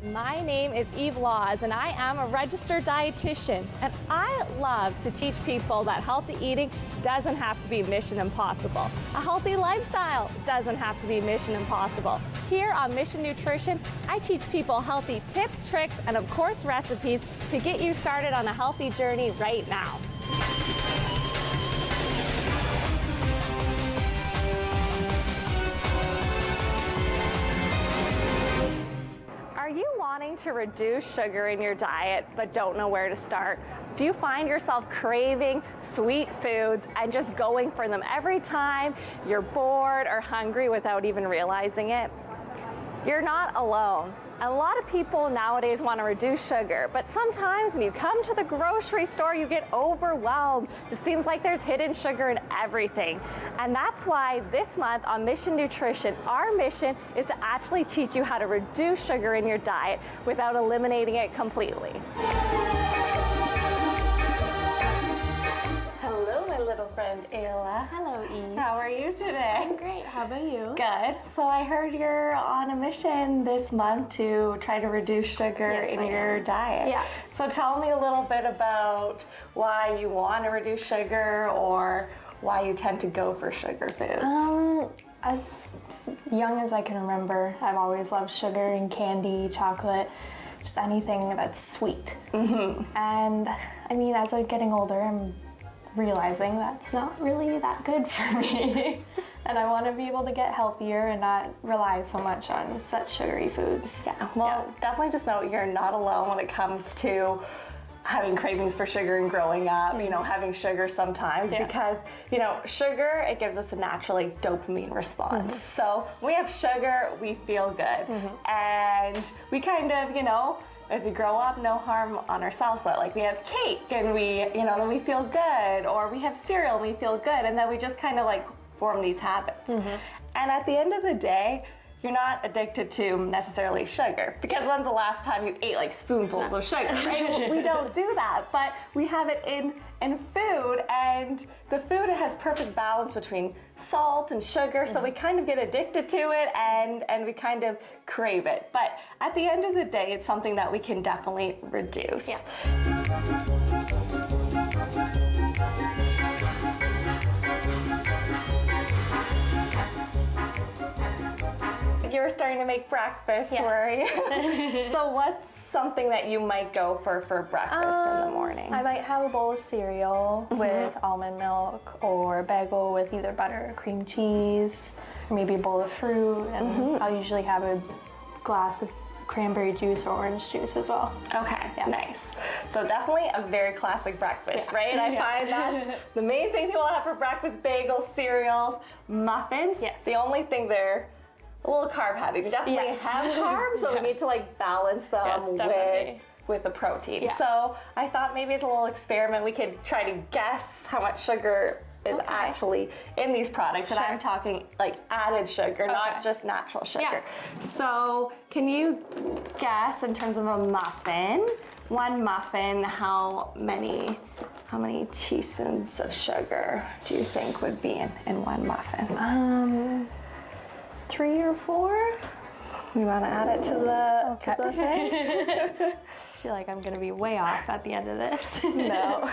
My name is Eve Laws, and I am a registered dietitian. And I love to teach people that healthy eating doesn't have to be mission impossible. A healthy lifestyle doesn't have to be mission impossible. Here on Mission Nutrition, I teach people healthy tips, tricks, and of course recipes to get you started on a healthy journey right now. Are you wanting to reduce sugar in your diet but don't know where to start? Do you find yourself craving sweet foods and just going for them every time you're bored or hungry without even realizing it? You're not alone. A lot of people nowadays want to reduce sugar, but sometimes when you come to the grocery store, you get overwhelmed. It seems like there's hidden sugar in everything. And that's why this month on Mission Nutrition, our mission is to actually teach you how to reduce sugar in your diet without eliminating it completely. Hello, my little friend Ayla. Hello, Eve. How are you today? I'm great. How about you? Good. So I heard you're on a mission this month to try to reduce sugar in your diet. Yeah. So tell me a little bit about why you want to reduce sugar or why you tend to go for sugar foods. As young as I can remember, I've always loved sugar and candy, chocolate, just anything that's sweet. Mm-hmm. And I mean, as I'm getting older, I'm realizing that's not really that good for me. And I want to be able to get healthier and not rely so much on such sugary foods. Yeah, well, definitely just know you're not alone when it comes to having cravings for sugar and growing up, you know, having sugar sometimes because, you know, sugar, it gives us a natural like dopamine response. So when we have sugar, we feel good. And we kind of, you know, as we grow up, no harm on ourselves, but like we have cake and we, you know, then we feel good, or we have cereal and we feel good, and then we just kind of like form these habits. And at the end of the day, you're not addicted to necessarily sugar, because when's the last time you ate like spoonfuls of sugar, right? We don't do that, but we have it in food, and the food has perfect balance between salt and sugar, so we kind of get addicted to it and we kind of crave it. But at the end of the day, it's something that we can definitely reduce. You're starting to make breakfast, were you? So what's something that you might go for breakfast in the morning? I might have a bowl of cereal with almond milk, or a bagel with either butter or cream cheese, or maybe a bowl of fruit, and I'll usually have a glass of cranberry juice or orange juice as well. Okay, nice. So definitely a very classic breakfast, right? I find that's the main thing people have for breakfast: bagels, cereals, muffins. Yes. The only thing they're a little carb heavy. We definitely have carbs, so we need to like balance them with the protein. So I thought maybe as a little experiment, we could try to guess how much sugar is actually in these products. And I'm talking like added sugar, not just natural sugar. So can you guess, in terms of a muffin, one muffin, how many teaspoons of sugar do you think would be in one muffin? 3 or 4? You want to add it to the thing? I feel like I'm gonna be way off at the end of this. No.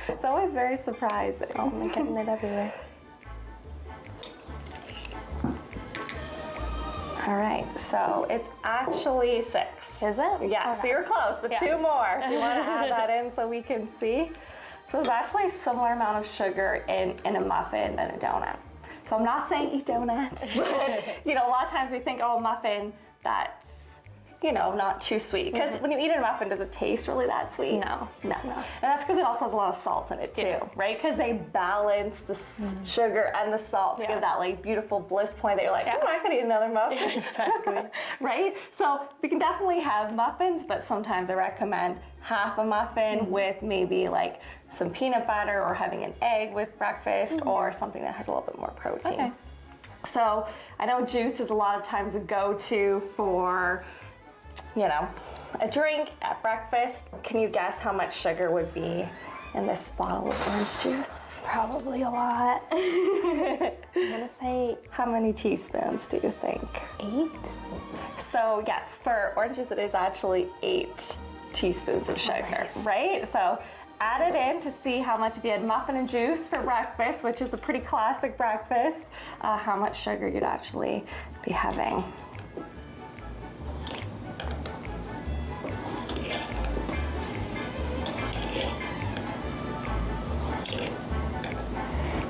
It's always very surprising. Oh, I'm getting it everywhere. All right, so it's actually 6. Is it? Yeah, so you're close, but 2 more. So you want to add that in so we can see? So it's actually a similar amount of sugar in a muffin than a donut. So I'm not saying eat donuts, but you know, a lot of times we think, oh, a muffin, that's, you know, not too sweet. Because when you eat a muffin, does it taste really that sweet? No. And that's because it also has a lot of salt in it too, right? Because they balance the sugar and the salt to give that like beautiful bliss point that you're like, oh, I could eat another muffin. Exactly. Right? So we can definitely have muffins, but sometimes I recommend half a muffin with maybe like some peanut butter, or having an egg with breakfast, or something that has a little bit more protein. Okay. So I know juice is a lot of times a go-to for, you know, a drink at breakfast. Can you guess how much sugar would be in this bottle of orange juice? Probably a lot. I'm gonna say How many teaspoons do you think? 8. So yes, for orange juice it is actually 8 teaspoons of sugar, right? So add it in to see how much, if you had muffin and juice for breakfast, which is a pretty classic breakfast, how much sugar you'd actually be having.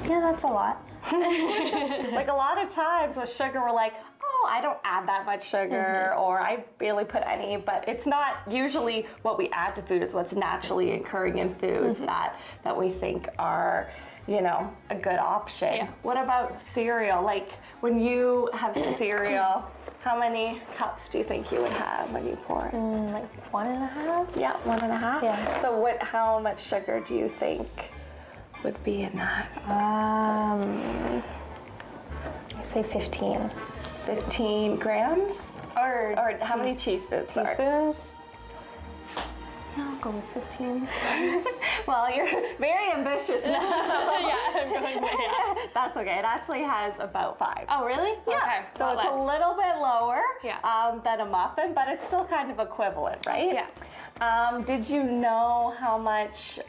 Yeah, that's a lot. Like a lot of times with sugar, we're like, oh, I don't add that much sugar, or I barely put any, but it's not usually what we add to food, it's what's naturally occurring in foods that we think are, you know, a good option. Yeah. What about cereal? Like when you have cereal, how many cups do you think you would have when you pour it? Like 1.5? Yeah, 1.5? Yeah. So how much sugar do you think would be in that? I say 15. 15 grams? Or how many teaspoons? Sorry. teaspoons? I'll go with 15. Well, you're very ambitious now. Yeah, I'm going with, yeah. That's okay. It actually has about 5. Oh, really? Yeah. Okay. So it's a little bit lower than a muffin, but it's still kind of equivalent, right? Yeah. Did you know how much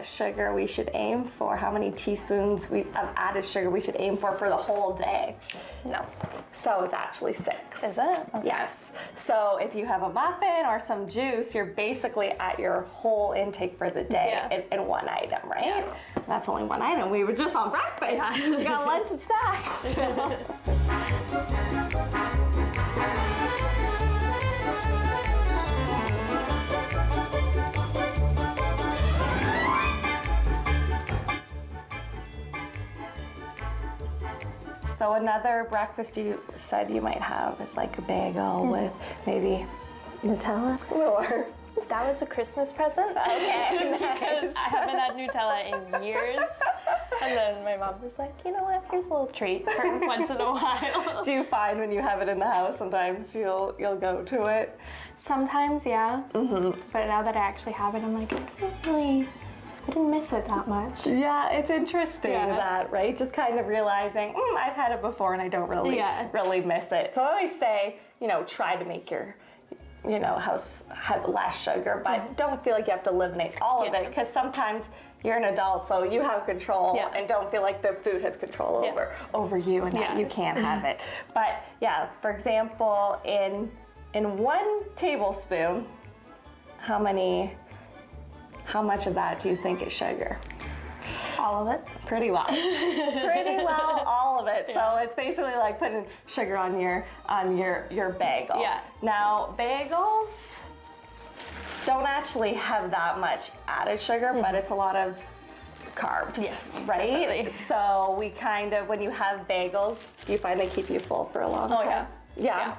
sugar we should aim for? How many teaspoons of added sugar we should aim for the whole day? No. So it's actually 6. Is it? Okay. Yes. So if you have a muffin or some juice, you're basically at your whole intake for the day in one item, right? Yeah. That's only one item. We were just on breakfast. Yeah. We got lunch and snacks. So another breakfast you said you might have is like a bagel with maybe Nutella or... That was a Christmas present. Okay, Because I haven't had Nutella in years. And then my mom was like, you know what, here's a little treat for once in a while. Do you find when you have it in the house, sometimes you'll go to it? Sometimes, yeah. But now that I actually have it, I'm like, I didn't miss it that much. Yeah, it's interesting that, right? Just kind of realizing, I've had it before and I don't really miss it. So I always say, try to make your house have less sugar, but don't feel like you have to eliminate all of it, because sometimes you're an adult, so you have control and don't feel like the food has control over you and that you can't have it. But yeah, for example, in 1 tablespoon, how much of that do you think is sugar? All of it. Pretty well. Pretty well, all of it. Yeah. So it's basically like putting sugar on your bagel. Yeah. Now, bagels don't actually have that much added sugar, but it's a lot of carbs. Yes. Right? Definitely. So we kind of, when you have bagels, do you find they keep you full for a long time? Yeah.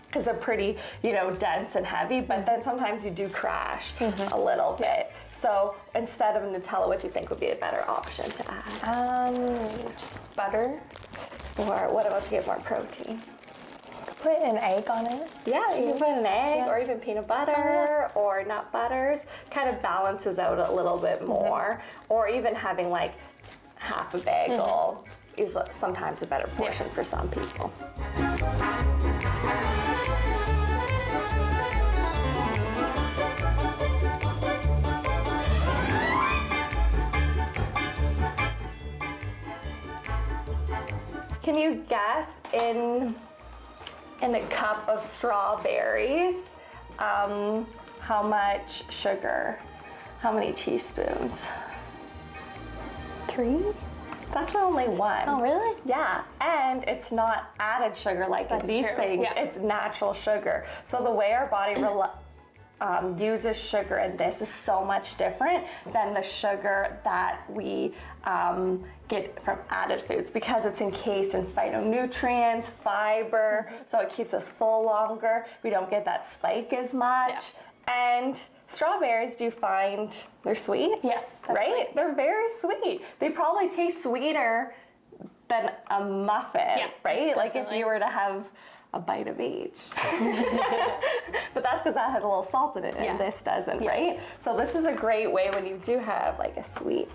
Because they're pretty, dense and heavy, but then sometimes you do crash a little bit. So instead of Nutella, what do you think would be a better option to add? Just butter. Or what about to get more protein? Put an egg on it. Yeah, you can put an egg or even peanut butter or nut butters. Kind of balances out a little bit more. Or even having like half a bagel is sometimes a better portion for some people. Can you guess in a cup of strawberries, how much sugar, how many teaspoons? 3? It's actually only 1. Oh, really? Yeah, and it's not added sugar like in these things. Yeah. It's natural sugar. So the way our body uses sugar in this is so much different than the sugar that we get from added foods, because it's encased in phytonutrients, fiber, so it keeps us full longer. We don't get that spike as much. Yeah. And strawberries, do you find they're sweet? Yes. Right? They're very sweet. They probably taste sweeter than a muffin, right? Definitely. Like if you were to have a bite of each. But that's because that has a little salt in it and this doesn't, right? So this is a great way when you do have like a sweet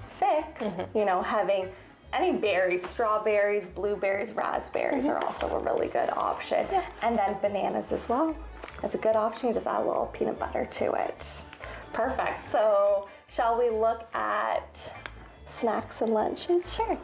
fix, you know, having any berries, strawberries, blueberries, raspberries are also a really good option. And then bananas as well. That's a good option. You just add a little peanut butter to it. Perfect. So shall we look at snacks and lunches? Sure.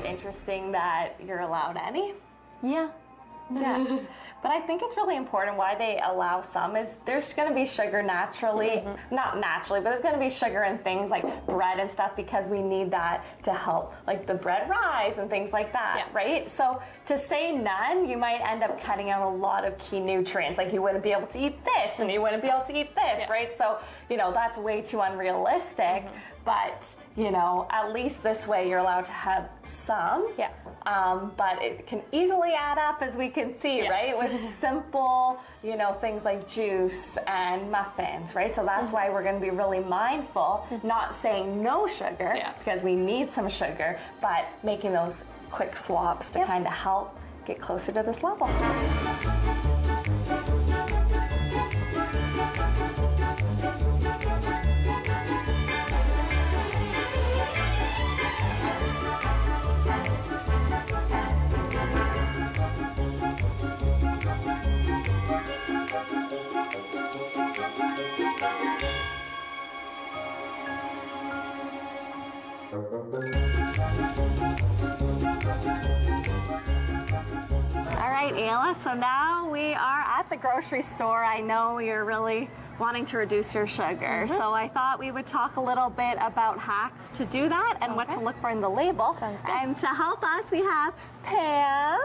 Interesting that you're allowed any. Yeah. Yeah. But I think it's really important why they allow some is there's going to be sugar naturally, not naturally, but there's going to be sugar in things like bread and stuff because we need that to help like the bread rise and things like that, right? So to say none, you might end up cutting out a lot of key nutrients. Like you wouldn't be able to eat this and you wouldn't be able to eat this, right? So, you know, that's way too unrealistic. But, you know, at least this way you're allowed to have some. Yeah. But it can easily add up, as we can see, right? With simple, you know, things like juice and muffins, right? So that's why we're going to be really mindful, not saying no sugar, because we need some sugar, but making those quick swaps to kind of help get closer to this level. All right, Ayla, so now we are at the grocery store. I know you're really wanting to reduce your sugar, so I thought we would talk a little bit about hacks to do that and what to look for in the label. Sounds good. And to help us, we have Pam.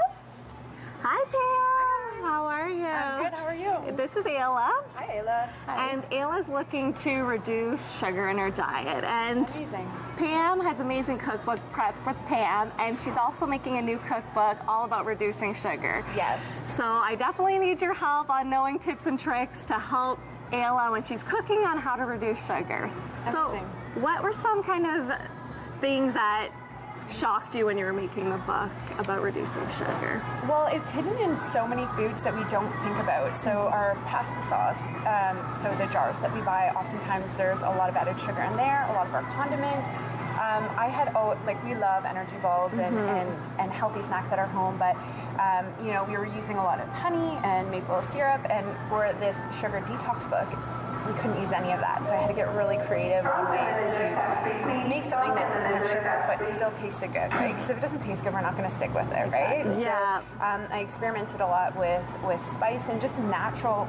Hi, Pam. How are you? I'm good. How are you? This is Ayla. Hi, Ayla. And Ayla's looking to reduce sugar in her diet. And Amazing. Pam has amazing cookbook prep with Pam, and she's also making a new cookbook all about reducing sugar. Yes. So I definitely need your help on knowing tips and tricks to help Ayla when she's cooking on how to reduce sugar. So Amazing. what were some kind of things that shocked you when you were making the book about reducing sugar? Well, it's hidden in so many foods that we don't think about. So our pasta sauce, so the jars that we buy, oftentimes there's a lot of added sugar in there, a lot of our condiments. We love energy balls and healthy snacks at our home, but you know, we were using a lot of honey and maple syrup, and for this sugar detox book, we couldn't use any of that. So I had to get really creative on ways to make something that didn't have sugar but still tasted good, right? Because if it doesn't taste good, we're not going to stick with it, right? Yeah. So I experimented a lot with spice and just natural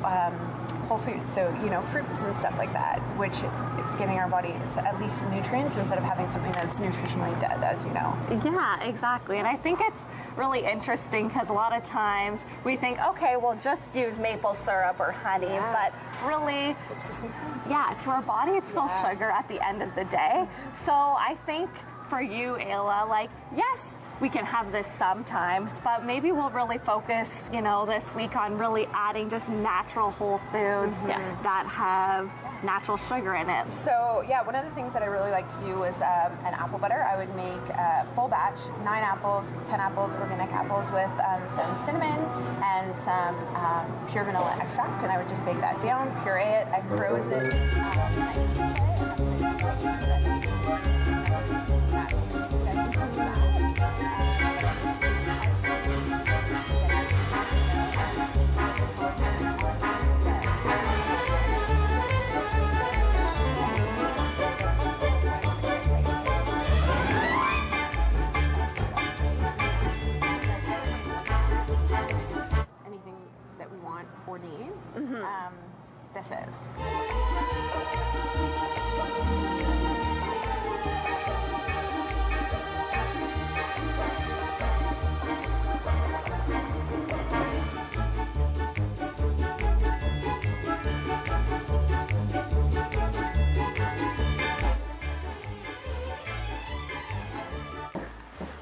whole foods. So, you know, fruits and stuff like that, which it's giving our body at least nutrients instead of having something that's nutritionally dead, as you know. Yeah, exactly. And I think it's really interesting because a lot of times we think, okay, we'll just use maple syrup or honey, but really, It's the same thing. yeah, to our body, it's still sugar at the end of the day. So I think for you, Ayla, like, yes, we can have this sometimes, but maybe we'll really focus, this week on really adding just natural whole foods that have natural sugar in it. So yeah, one of the things that I really like to do is an apple butter. I would make a full batch, 9 apples, 10 apples, organic apples with some cinnamon and some pure vanilla extract, and I would just bake that down, puree it, I froze it. Anything that we want or need, this is.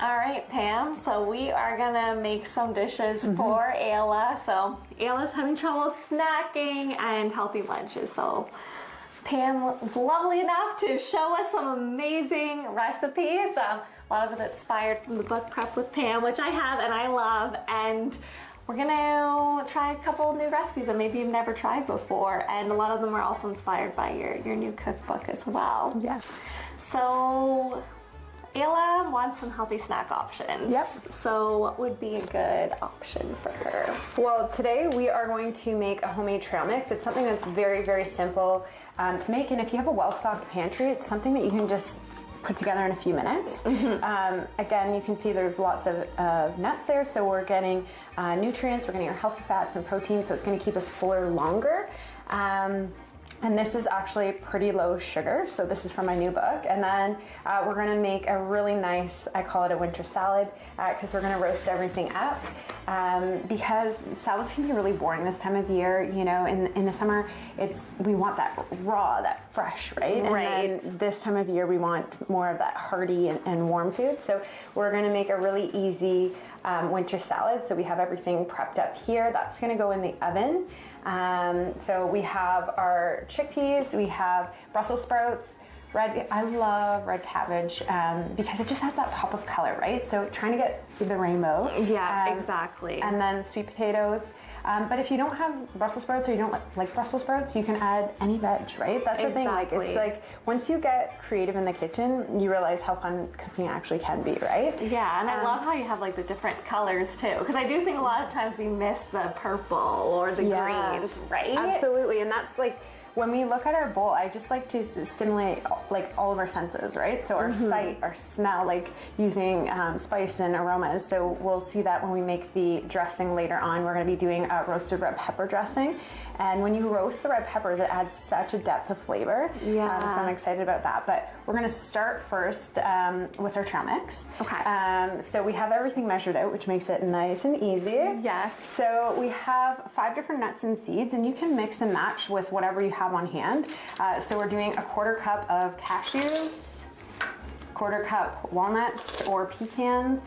All right, Pam, so we are gonna make some dishes for Ayla. So Ayla's having trouble snacking and healthy lunches. So Pam was lovely enough to show us some amazing recipes. A lot of it inspired from the book Prep with Pam, which I have and I love. And we're gonna try a couple new recipes that maybe you've never tried before. And a lot of them are also inspired by your new cookbook as well. Yes. So Ayla wants some healthy snack options. Yep. So what would be a good option for her? Well, today we are going to make a homemade trail mix. It's something that's very, very simple to make, and if you have a well-stocked pantry, it's something that you can just put together in a few minutes. Again, you can see there's lots of nuts there, so we're getting nutrients, we're getting our healthy fats and protein, so it's going to keep us fuller longer. And this is actually pretty low sugar, so this is from my new book. And then we're gonna make a really nice, I call it a winter salad, because we're gonna roast everything up. Because salads can be really boring this time of year, in the summer, we want that raw, that fresh, right? Right. And then this time of year, we want more of that hearty and warm food. So we're gonna make a really easy winter salad. So we have everything prepped up here. That's gonna go in the oven. So we have our chickpeas, we have Brussels sprouts, I love red cabbage because it just adds that pop of color, right? So trying to get the rainbow. Yeah, exactly. And then sweet potatoes. But if you don't have Brussels sprouts or you don't like Brussels sprouts, you can add any veg, right? That's the thing. Like, it's like once you get creative in the kitchen, you realize how fun cooking actually can be, right? Yeah, and I love how you have like the different colors too, because I do think a lot of times we miss the purple or the greens, right? Absolutely, and that's like, when we look at our bowl, I just like to stimulate like all of our senses, right? So our sight, our smell, like using spice and aromas. So we'll see that when we make the dressing later on. We're gonna be doing a roasted red pepper dressing. And when you roast the red peppers, it adds such a depth of flavor. Yeah. So I'm excited about that. But we're gonna start first with our trail mix. Okay. So we have everything measured out, which makes it nice and easy. Yes. So we have 5 different nuts and seeds, and you can mix and match with whatever you have on hand. So we're doing a 1/4 cup of cashews, 1/4 cup walnuts or pecans,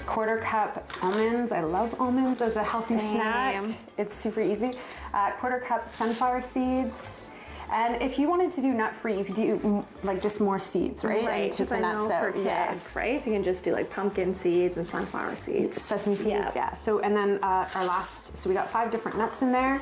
1/4 cup almonds. I love almonds as a healthy snack. It's super easy. 1/4 cup sunflower seeds. And if you wanted to do nut-free, you could do like just more seeds, right? Right, And take the nuts for out. kids, right? So you can just do like pumpkin seeds and sunflower seeds. Sesame seeds, yeah. So, and then so we got 5 different nuts in there.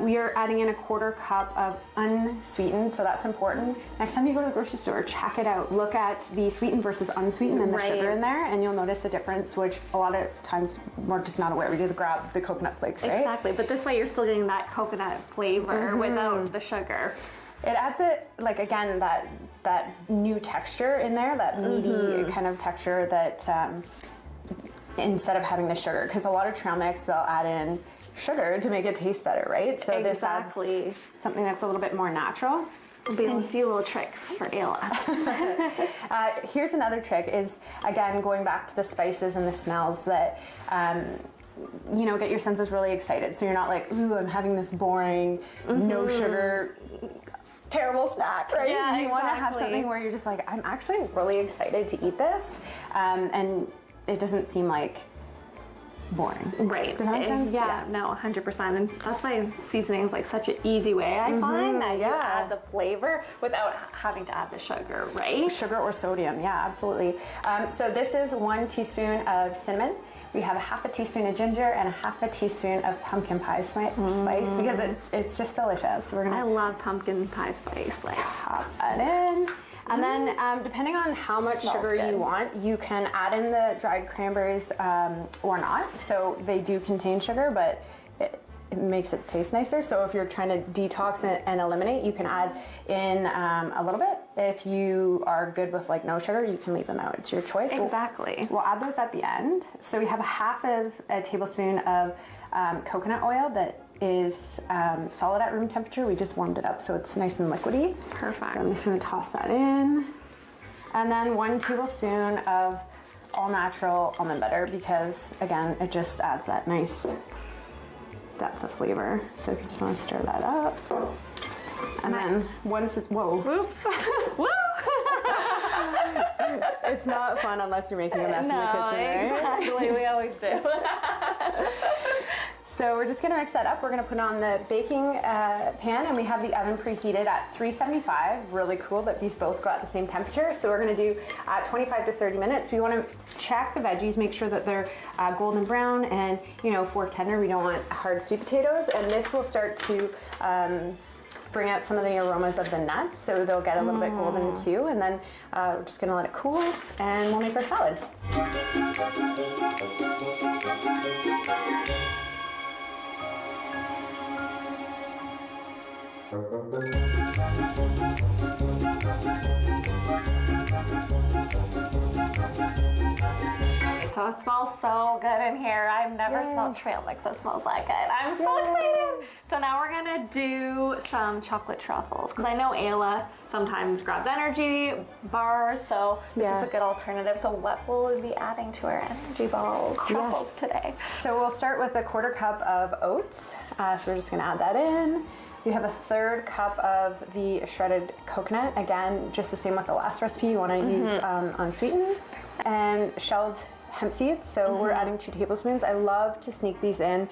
We are adding in a 1/4 cup of unsweetened, so that's important. Next time you go to the grocery store, check it out. Look at the sweetened versus unsweetened and the sugar in there, and you'll notice a difference, which a lot of times we're just not aware. We just grab the coconut flakes, right? Exactly, but this way you're still getting that coconut flavor without the sugar. It adds again, that new texture in there, that meaty kind of texture that instead of having the sugar, because a lot of trail mix, they'll add in sugar to make it taste better, right? So this adds something that's a little bit more natural. There'll be a few little tricks for Ayla. Here's another trick is, again, going back to the spices and the smells that, get your senses really excited. So you're not like, ooh, I'm having this boring, no sugar terrible snack, right? Yeah, You you want to have exactly. something where you're just like, I'm actually really excited to eat this, and it doesn't seem like boring. Right. Does that make sense? Yeah, no, 100%. And that's why seasoning is like such an easy way, I find, that you add the flavor without having to add the sugar, right? Sugar or sodium, yeah, absolutely. So this is 1 teaspoon of cinnamon. We have a half a teaspoon of ginger and a half a teaspoon of pumpkin pie spice because it's just delicious. We're I gonna love pumpkin pie spice. Like, pop that in. And then depending on how much Smells sugar good. you want, you can add in the dried cranberries or not. So they do contain sugar, but it makes it taste nicer. So if you're trying to detox and eliminate, you can add in a little bit. If you are good with like no sugar, you can leave them out. It's your choice. exactly. We'll add those at the end. So we have a half of a tablespoon of coconut oil that is solid at room temperature. We just warmed it up so it's nice and liquidy. Perfect. So I'm just gonna toss that in. And then 1 tablespoon of all natural almond butter because again, it just adds that nice depth of flavor. So if you just want to stir that up. And then once it's, whoa. Oops. Woo! It's not fun unless you're making a mess in the kitchen, right? Exactly. We always do. So we're just gonna mix that up. We're gonna put on the baking pan and we have the oven preheated at 375. Really cool that these both go at the same temperature. So we're gonna do 25 to 30 minutes. We wanna check the veggies, make sure that they're golden brown and, you know, fork tender. We don't want hard sweet potatoes. And this will start to bring out some of the aromas of the nuts. So they'll get a little bit golden too. And then we're just gonna let it cool and we'll make our salad. So it smells so good in here. I've never smelled trail mix that smells that good. I'm so excited. So now we're gonna do some chocolate truffles because I know Ayla sometimes grabs energy bars, so this is a good alternative. So what will we be adding to our energy balls, truffles today? So we'll start with a 1/4 cup of oats. So we're just gonna add that in. You have a 1/3 cup of the shredded coconut. Again, just the same with the last recipe. You wanna use unsweetened. And shelled hemp seeds, so we're adding 2 tablespoons. I love to sneak these in.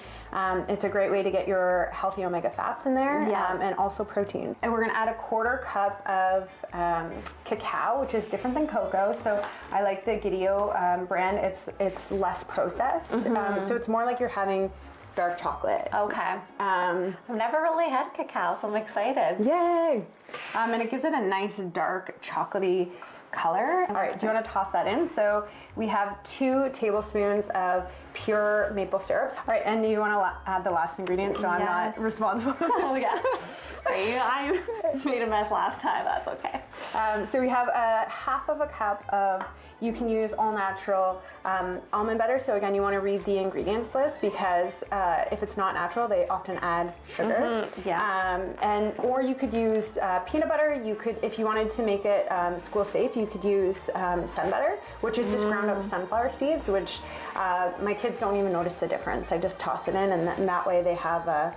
It's a great way to get your healthy omega fats in there and also protein. And we're gonna add a 1/4 cup of cacao, which is different than cocoa. So I like the Gideo brand. It's less processed. So it's more like you're having dark chocolate. Okay. I've never really had cacao, so I'm excited. Yay! And it gives it a nice dark chocolatey color. All right, do you want to toss that in? So we have 2 tablespoons of pure maple syrup. All right, and you want to add the last ingredient so I'm not responsible for this. Oh yeah. Sorry, I made a mess last time. That's okay. So we have a 1/2 cup of, you can use all natural almond butter. So again, you want to read the ingredients list because if it's not natural, they often add sugar. Or you could use peanut butter. You could, if you wanted to make it school safe, you could use sun butter, which is just ground up sunflower seeds, which my kids don't even notice the difference. I just toss it in, and that way they have a,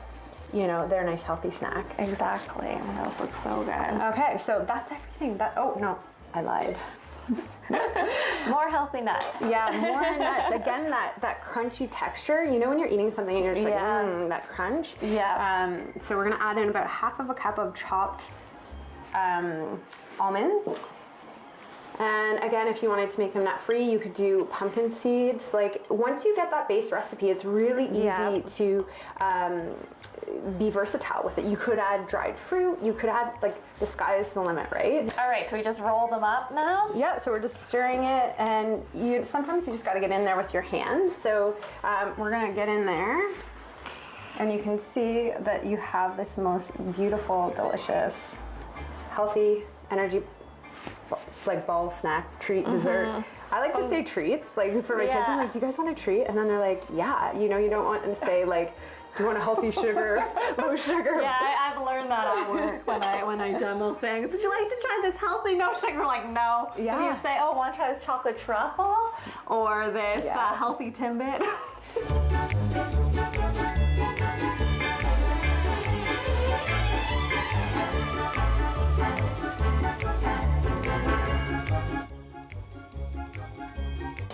you know, they're a nice healthy snack. Exactly. Those look so good. Okay, so that's everything. Oh no, I lied. More healthy nuts. Yeah, more nuts. Again, that crunchy texture. You know when you're eating something and you're just like, that crunch? Yeah. So we're gonna add in about 1/2 cup of chopped almonds. And again, if you wanted to make them nut-free, you could do pumpkin seeds. Like, once you get that base recipe, it's really easy to be versatile with it. You could add dried fruit. You could add, like, the sky is the limit, right? All right, so we just roll them up now? Yeah, so we're just stirring it, and sometimes you just gotta get in there with your hands. So we're gonna get in there, and you can see that you have this most beautiful, delicious, healthy energy, like ball, snack, treat, dessert. I like to say treats, like for my kids. I'm like, do you guys want a treat? And then they're like, yeah. You know, you don't want to say like, do you want a healthy sugar, low sugar? Yeah, I've learned that at work when I demo things. Would you like to try this healthy, no sugar? Like, no. Yeah. If you say, oh, want to try this chocolate truffle or this healthy Timbit?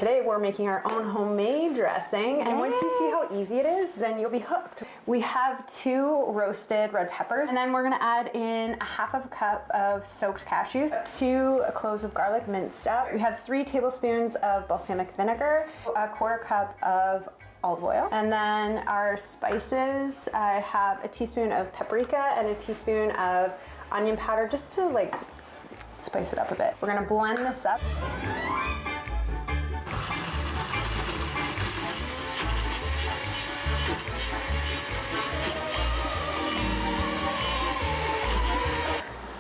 Today we're making our own homemade dressing, and once you see how easy it is, then you'll be hooked. We have 2 roasted red peppers, and then we're gonna add in a half of a cup of soaked cashews, 2 cloves of garlic minced up. We have 3 tablespoons of balsamic vinegar, a quarter cup of olive oil, and then our spices, I have a teaspoon of paprika and a teaspoon of onion powder, just to like spice it up a bit. We're gonna blend this up.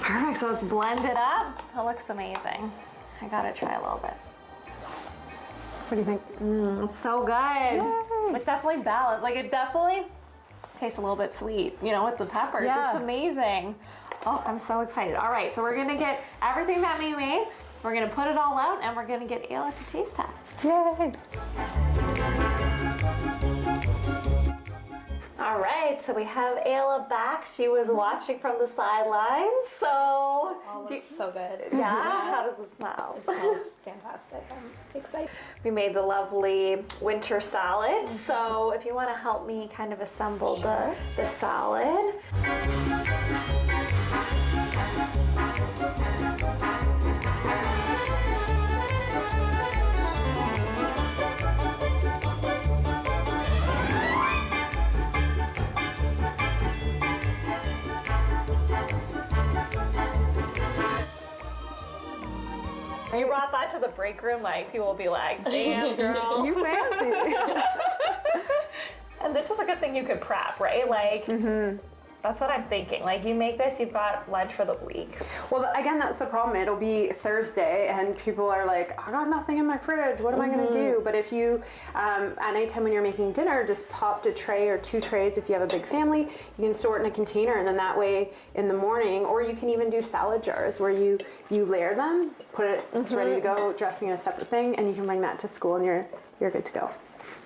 Perfect, so it's blended up. That looks amazing. I gotta try a little bit. What do you think? It's so good. Yay. It's definitely balanced. Like, it definitely tastes a little bit sweet, you know, with the peppers. Yeah. It's amazing. Oh, I'm so excited. All right, so we're gonna get everything that we made, we're gonna put it all out, and we're gonna get Ayla to taste test. Yay! All right, so we have Ayla back. She was watching from the sidelines, so. Oh, looks so good. Yeah? How does it smell? It smells fantastic. I'm excited. We made the lovely winter salad, so if you want to help me kind of assemble the salad. You brought that to the break room, like people will be like, damn girl. You fancy. And this is a good thing you could prep, right? Like, that's what I'm thinking. Like, you make this, you've got lunch for the week. Well, again, that's the problem. It'll be Thursday, and people are like, I got nothing in my fridge. What am I going to do? But if you, at any time when you're making dinner, just popped a tray or 2 trays if you have a big family. You can store it in a container, and then that way in the morning, or you can even do salad jars where you layer them, put it, it's ready to go, dressing in a separate thing, and you can bring that to school, and you're good to go.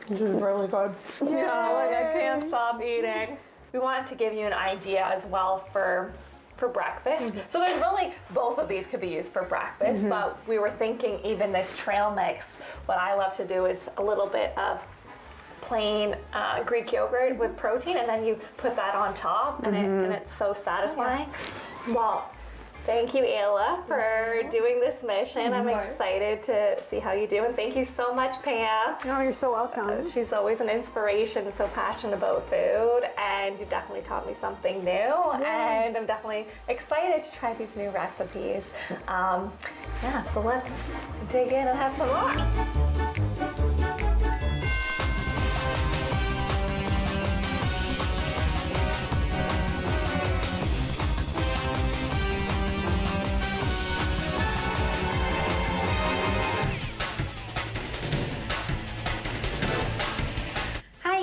This is really good. Yeah, like I can't stop eating. We wanted to give you an idea as well for breakfast. So there's really, both of these could be used for breakfast, but we were thinking even this trail mix, what I love to do is a little bit of plain Greek yogurt with protein, and then you put that on top, and it's so satisfying. Well, thank you, Ayla, for doing this mission. I'm excited to see how you do, and thank you so much, Pam. Oh, you're so welcome. She's always an inspiration, so passionate about food, and you definitely taught me something new, and I'm definitely excited to try these new recipes. Yeah, so let's dig in and have some more.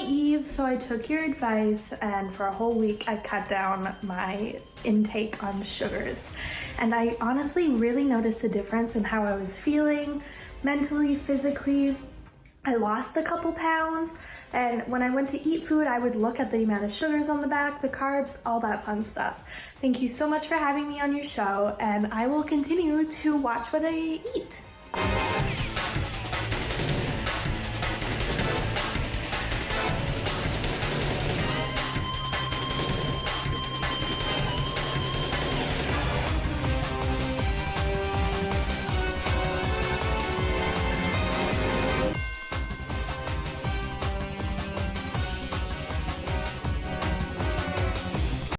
Eve, so I took your advice, and for a whole week I cut down my intake on sugars, and I honestly really noticed a difference in how I was feeling mentally, physically. I lost a couple pounds, and when I went to eat food I would look at the amount of sugars on the back, the carbs, all that fun stuff. Thank you so much for having me on your show, and I will continue to watch what I eat.